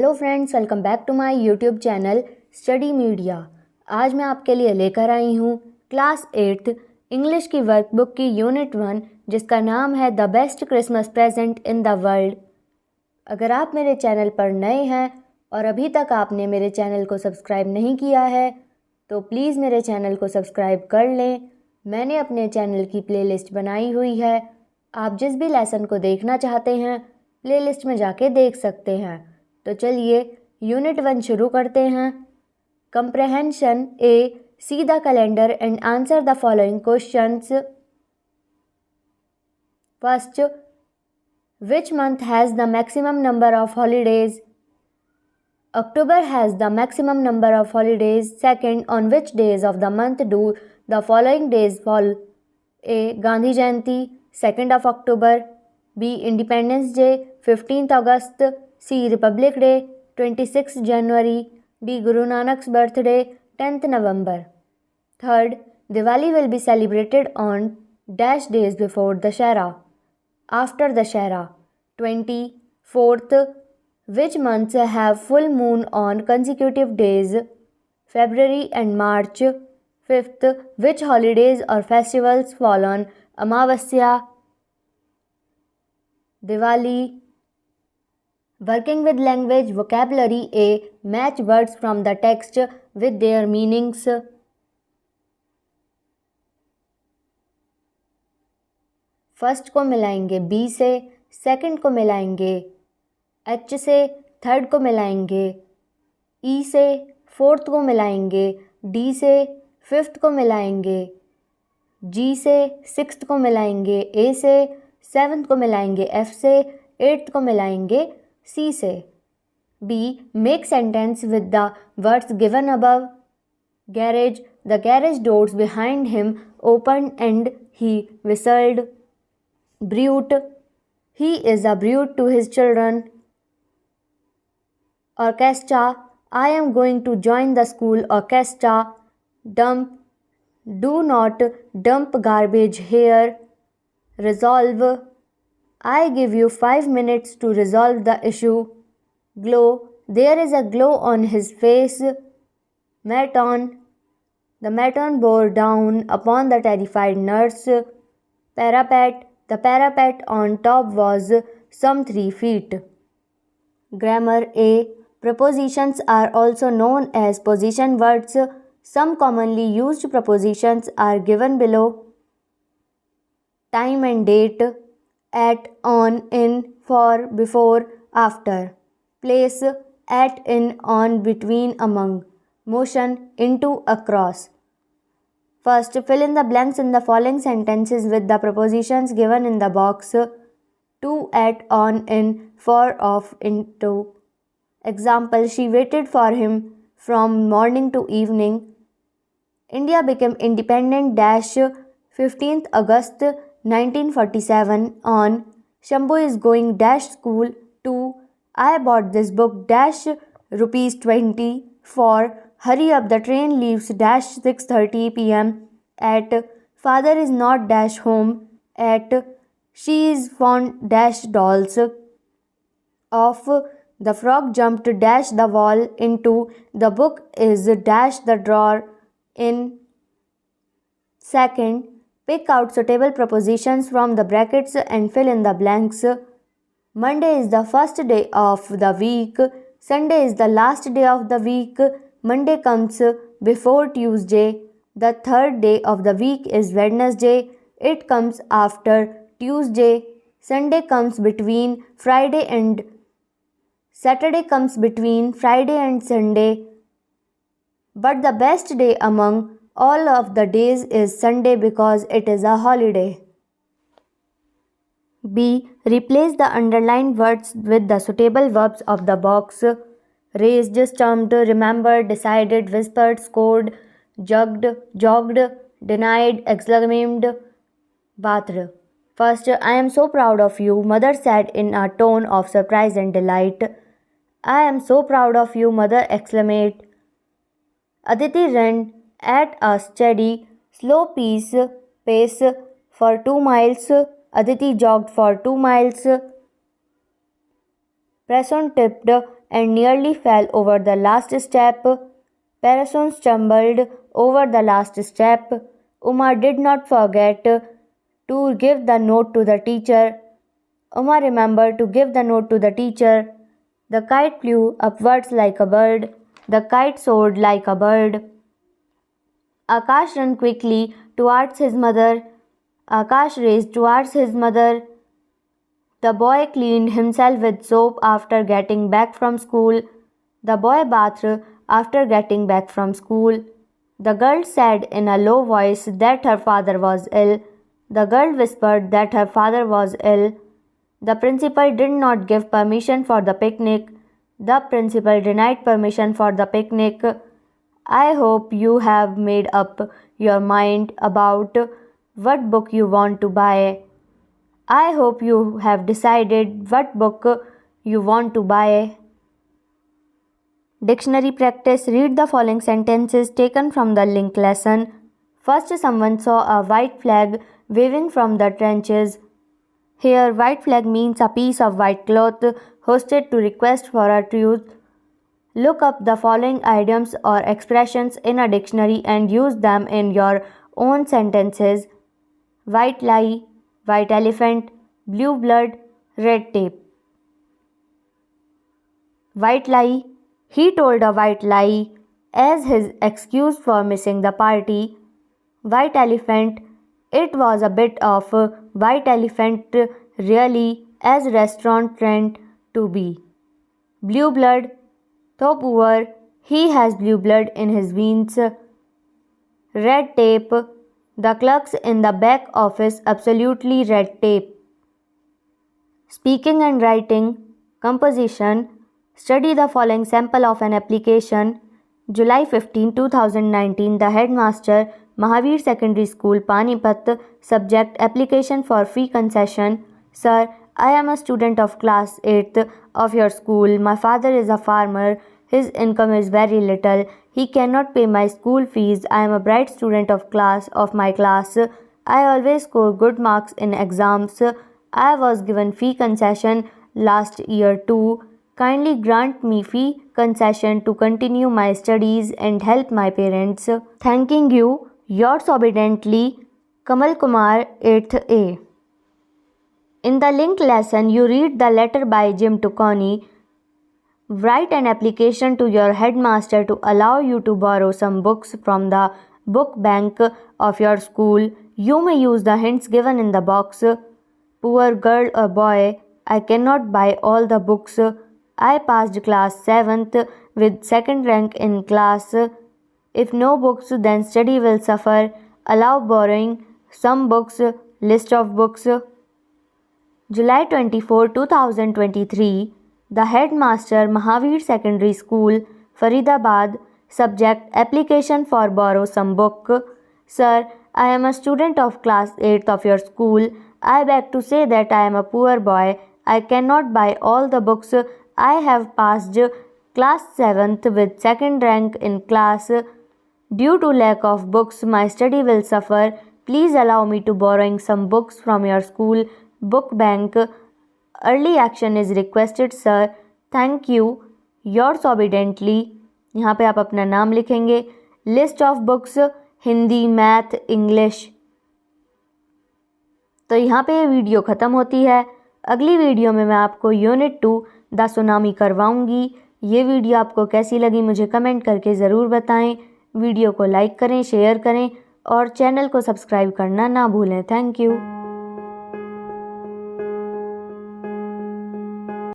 Hello friends, welcome back to my YouTube channel Study Media. आज मैं आपके लिए लेकर आई हूँ क्लास 8th इंग्लिश की वर्कबुक की यूनिट 1 जिसका नाम है the best Christmas present in the world. अगर आप मेरे चैनल पर नए हैं और अभी तक आपने मेरे चैनल को सब्सक्राइब नहीं किया है तो प्लीज़ मेरे चैनल को सब्सक्राइब कर लें। मैंने अपने चैनल की प्लेलिस्ट बनाई हुई है, आप जिस भी लेसन को देखना चाहते हैं प्लेलिस्ट में जाके देख सकते हैं। तो चलिए यूनिट 1 शुरू करते हैं। Comprehension A, see the calendar and answer the following questions. First, which month has the maximum number of holidays? October has the maximum number of holidays. Second, on which days of the month do the following days fall? A, Gandhi Jayanti, 2nd of October. B, Independence Day, 15th August. C, Republic Day, 26th January. D, Guru Nanak's birthday, 10th November. Third, Diwali will be celebrated on dash days before Dashera. After Dashera. 24th, which months have full moon on consecutive days? February and March. 5th, which holidays or festivals fall on Amavasya? Diwali. Working with language vocabulary A, match words from the text with their meanings. First को मिलाएंगे B से, second को मिलाएंगे H से, third को मिलाएंगे ई से, fourth को मिलाएंगे डी से, फिफ्थ को मिलाएंगे जी से, सिक्स्थ को मिलाएंगे ए से, सेवन्थ को मिलाएंगे एफ से, एट्थ को मिलाएंगे सी से। B, make sentence with the words given above. Garage, the garage doors behind him open and he whistled. Brute, he is a brute to his children. Orchestra, I am going to join the school orchestra. Dump, do not dump garbage here. Resolve, I give you 5 minutes to resolve the issue. Glow, there is a glow on his face. Matron, the matron bore down upon the terrified nurse. Parapet, the parapet on top was some 3 feet. Grammar A, prepositions are also known as position words. Some commonly used prepositions are given below. Time and date, at, on, in, for, before, after. Place, at, in, on, between, among. Motion, into, across. First, fill in the blanks in the following sentences with the prepositions given in the box. To, at, on, in, for, of, into. Example, she waited for him from morning to evening. India became independent dash 15th August 1947 on. Shambhu is going dash school to. I bought this book dash rupees 20 for. Hurry up, the train leaves dash 6:30 p.m. at. Father is not dash home at. She is fond dash dolls. Of, the frog jumped dash the wall into. The book is dash the drawer in. Second, pick out suitable prepositions from the brackets and fill in the blanks. Monday is the first day of the week. Sunday is the last day of the week. Monday comes before Tuesday. The third day of the week is Wednesday. It comes after Tuesday. Sunday comes between Friday and Saturday comes between Friday and Sunday. But the best day among all of the days is Sunday because it is a holiday. B, replace the underlined words with the suitable verbs of the box. Raised, stumped, remembered, decided, whispered, scored, jugged, jogged, denied, exclaimed, bathed. First, I am so proud of you, mother said in a tone of surprise and delight. I am so proud of you, mother exclaimed. Aditi ran at a steady, slow pace for 2 miles. Aditi jogged for 2 miles. Preston tipped and nearly fell over the last step. Parason stumbled over the last step. Umar did not forget to give the note to the teacher. Umar remembered to give the note to the teacher. The kite flew upwards like a bird. The kite soared like a bird. Akash ran quickly towards his mother. Akash raced towards his mother. The boy cleaned himself with soap after getting back from school. The boy bathed after getting back from school. The girl said in a low voice that her father was ill. The girl whispered that her father was ill. The principal did not give permission for the picnic. The principal denied permission for the picnic. I hope you have made up your mind about what book you want to buy. I hope you have decided what book you want to buy. Dictionary practice. Read the following sentences taken from the link lesson. First, someone saw a white flag waving from the trenches. Here, white flag means a piece of white cloth hoisted to request for a truce. Look up the following idioms or expressions in a dictionary and use them in your own sentences. White lie, white elephant, blue blood, red tape. White lie. He told a white lie as his excuse for missing the party. White elephant. It was a bit of white elephant really as restaurant trend to be. Blue blood. Though poor, he has blue blood in his veins. Red tape. The clerks in the back office absolutely red tape. Speaking and writing. Composition. Study the following sample of an application. July 15, 2019. The headmaster, Mahavir Secondary School, Panipat. Subject: application for fee concession. Sir, I am a student of class 8th of your school. My father is a farmer. His income is very little. He cannot pay my school fees. I am a bright student of my class. I always score good marks in exams. I was given fee concession last year too. Kindly grant me fee concession to continue my studies and help my parents. Thanking you. Yours obediently, Kamal Kumar, 8th A. In the link lesson, you read the letter by Jim to Connie. Write an application to your headmaster to allow you to borrow some books from the book bank of your school. You may use the hints given in the box. Poor girl or boy, I cannot buy all the books. I passed class 7th with second rank in class. If no books, then study will suffer. Allow borrowing some books. List of books. July 24, 2023. The headmaster, Mahavir Secondary School, Faridabad. Subject: application for borrow some book. Sir, I am a student of class 8th of your school. I beg to say that I am a poor boy. I cannot buy all the books. I have passed class 7th with second rank in class. Due to lack of books, my study will suffer. Please allow me to borrowing some books from your school book bank. Early action is requested, sir. Thank you. Yours obediently. यहाँ पे आप अपना नाम लिखेंगे. List of books Hindi, math, English. तो यहाँ पे video ख़त्म होती है. अगली वीडियो में मैं आपको यूनिट 2 द सुनामी करवाऊँगी. ये वीडियो आपको कैसी लगी मुझे कमेंट करके ज़रूर बताएं. वीडियो को लाइक करें, शेयर करें और चैनल को सब्सक्राइब करना ना भूलें. Thank you.